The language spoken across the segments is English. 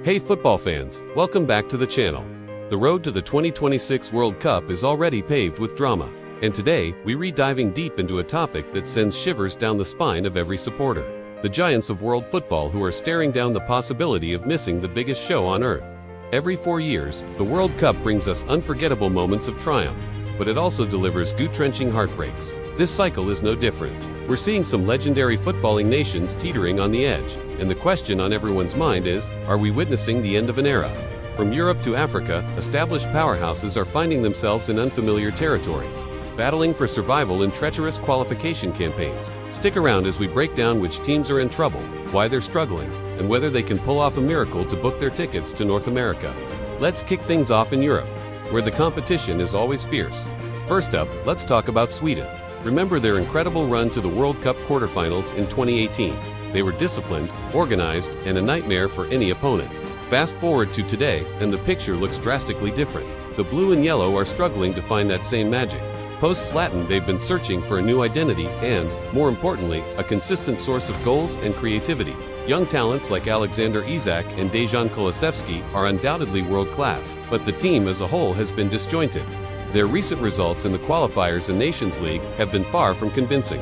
Hey football fans, welcome back to the channel. The road to the 2026 World Cup is already paved with drama, and today we're diving deep into a topic that sends shivers down the spine of every supporter. The giants of world football who are staring down the possibility of missing the biggest show on earth. Every 4 years, the World Cup brings us unforgettable moments of triumph, but it also delivers gut-wrenching heartbreaks. This cycle is no different. We're seeing some legendary footballing nations teetering on the edge, and the question on everyone's mind is, are we witnessing the end of an era? From Europe to Africa, established powerhouses are finding themselves in unfamiliar territory, battling for survival in treacherous qualification campaigns. Stick around as we break down which teams are in trouble, why they're struggling, and whether they can pull off a miracle to book their tickets to North America. Let's kick things off in Europe, where the competition is always fierce. First up, let's talk about Sweden. Remember their incredible run to the World Cup quarterfinals in 2018. They were disciplined, organized, and a nightmare for any opponent. Fast forward to today, and the picture looks drastically different. The blue and yellow are struggling to find that same magic. Post-Zlatan, they've been searching for a new identity and, more importantly, a consistent source of goals and creativity. Young talents like Alexander Isak and Dejan Kulusevski are undoubtedly world-class, but the team as a whole has been disjointed. Their recent results in the qualifiers and Nations League have been far from convincing.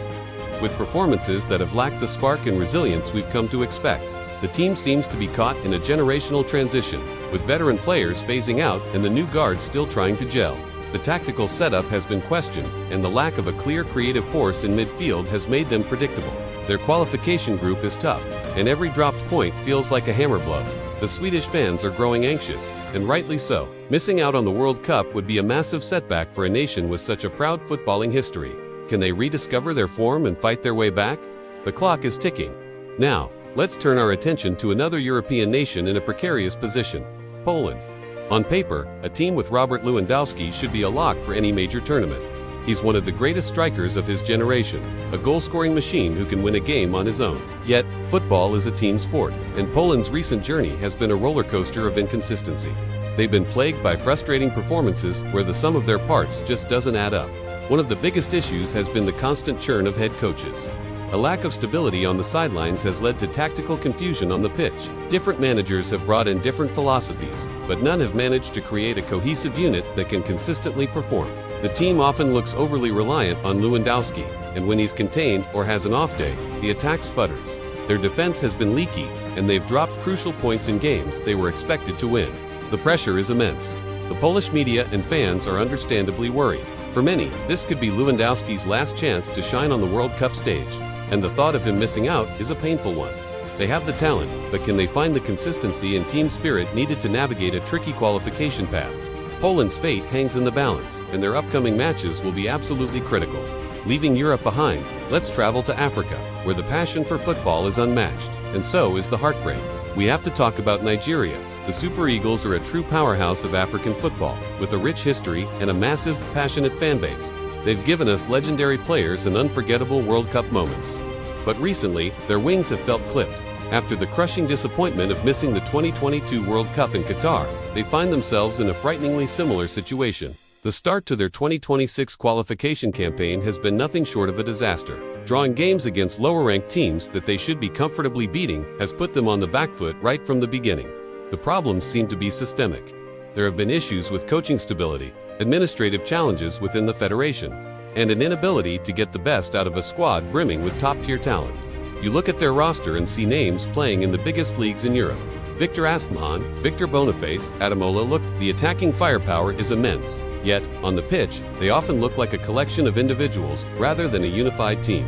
With performances that have lacked the spark and resilience we've come to expect, the team seems to be caught in a generational transition, with veteran players phasing out and the new guard still trying to gel. The tactical setup has been questioned, and the lack of a clear creative force in midfield has made them predictable. Their qualification group is tough, and every dropped point feels like a hammer blow. The Swedish fans are growing anxious, and rightly so. Missing out on the World Cup would be a massive setback for a nation with such a proud footballing history. Can they rediscover their form and fight their way back? The clock is ticking. Now, let's turn our attention to another European nation in a precarious position, Poland. On paper, a team with Robert Lewandowski should be a lock for any major tournament. He's one of the greatest strikers of his generation, a goal-scoring machine who can win a game on his own. Yet, football is a team sport, and Poland's recent journey has been a roller coaster of inconsistency. They've been plagued by frustrating performances where the sum of their parts just doesn't add up. One of the biggest issues has been the constant churn of head coaches. A lack of stability on the sidelines has led to tactical confusion on the pitch. Different managers have brought in different philosophies, but none have managed to create a cohesive unit that can consistently perform. The team often looks overly reliant on Lewandowski, and when he's contained or has an off day, the attack sputters. Their defense has been leaky, and they've dropped crucial points in games they were expected to win. The pressure is immense. The Polish media and fans are understandably worried. For many, this could be Lewandowski's last chance to shine on the World Cup stage, and the thought of him missing out is a painful one. They have the talent, but can they find the consistency and team spirit needed to navigate a tricky qualification path? Poland's fate hangs in the balance, and their upcoming matches will be absolutely critical. Leaving Europe behind, let's travel to Africa, where the passion for football is unmatched, and so is the heartbreak. We have to talk about Nigeria. The Super Eagles are a true powerhouse of African football, with a rich history and a massive, passionate fan base. They've given us legendary players and unforgettable World Cup moments. But recently, their wings have felt clipped. After the crushing disappointment of missing the 2022 World Cup in Qatar, they find themselves in a frighteningly similar situation. The start to their 2026 qualification campaign has been nothing short of a disaster. Drawing games against lower-ranked teams that they should be comfortably beating has put them on the back foot right from the beginning. The problems seem to be systemic. There have been issues with coaching stability, administrative challenges within the federation, and an inability to get the best out of a squad brimming with top-tier talent. You look at their roster and see names playing in the biggest leagues in Europe. Victor Osimhen, Victor Boniface, Ademola. Look, the attacking firepower is immense. Yet, on the pitch, they often look like a collection of individuals rather than a unified team.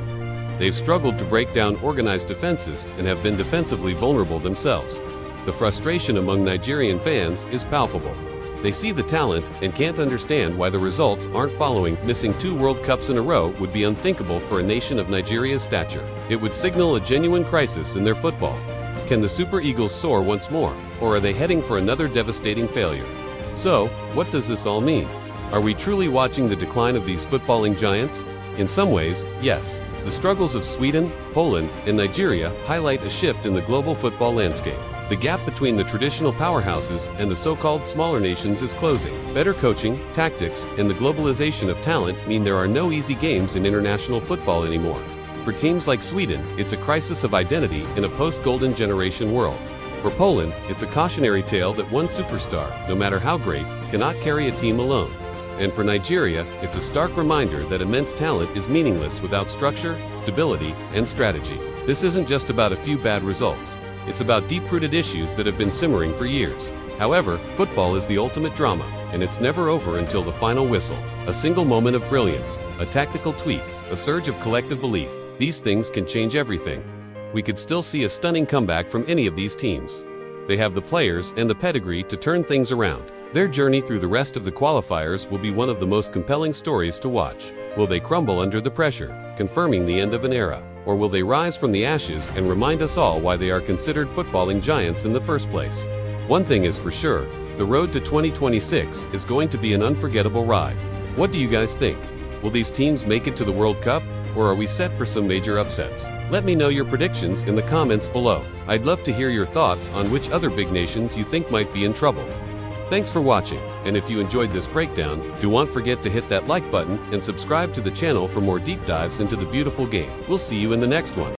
They've struggled to break down organized defenses and have been defensively vulnerable themselves. The frustration among Nigerian fans is palpable. They see the talent and can't understand why the results aren't following. Missing 2 World Cups in a row would be unthinkable for a nation of Nigeria's stature. It would signal a genuine crisis in their football. Can the Super Eagles soar once more, or are they heading for another devastating failure? So, what does this all mean? Are we truly watching the decline of these footballing giants? In some ways, yes. The struggles of Sweden, Poland, and Nigeria highlight a shift in the global football landscape. The gap between the traditional powerhouses and the so-called smaller nations is closing. Better coaching, tactics, and the globalization of talent mean there are no easy games in international football anymore. For teams like Sweden, it's a crisis of identity in a post-Golden Generation world. For Poland, it's a cautionary tale that one superstar, no matter how great, cannot carry a team alone. And for Nigeria, it's a stark reminder that immense talent is meaningless without structure, stability, and strategy. This isn't just about a few bad results. It's about deep-rooted issues that have been simmering for years. However, football is the ultimate drama, and it's never over until the final whistle. A single moment of brilliance, a tactical tweak, a surge of collective belief. These things can change everything. We could still see a stunning comeback from any of these teams. They have the players and the pedigree to turn things around. Their journey through the rest of the qualifiers will be one of the most compelling stories to watch. Will they crumble under the pressure, confirming the end of an era? Or will they rise from the ashes and remind us all why they are considered footballing giants in the first place? One thing is for sure, the road to 2026 is going to be an unforgettable ride. What do you guys think? Will these teams make it to the World Cup? Or are we set for some major upsets? Let me know your predictions in the comments below. I'd love to hear your thoughts on which other big nations you think might be in trouble. Thanks for watching, and if you enjoyed this breakdown, do not forget to hit that like button and subscribe to the channel for more deep dives into the beautiful game. We'll see you in the next one.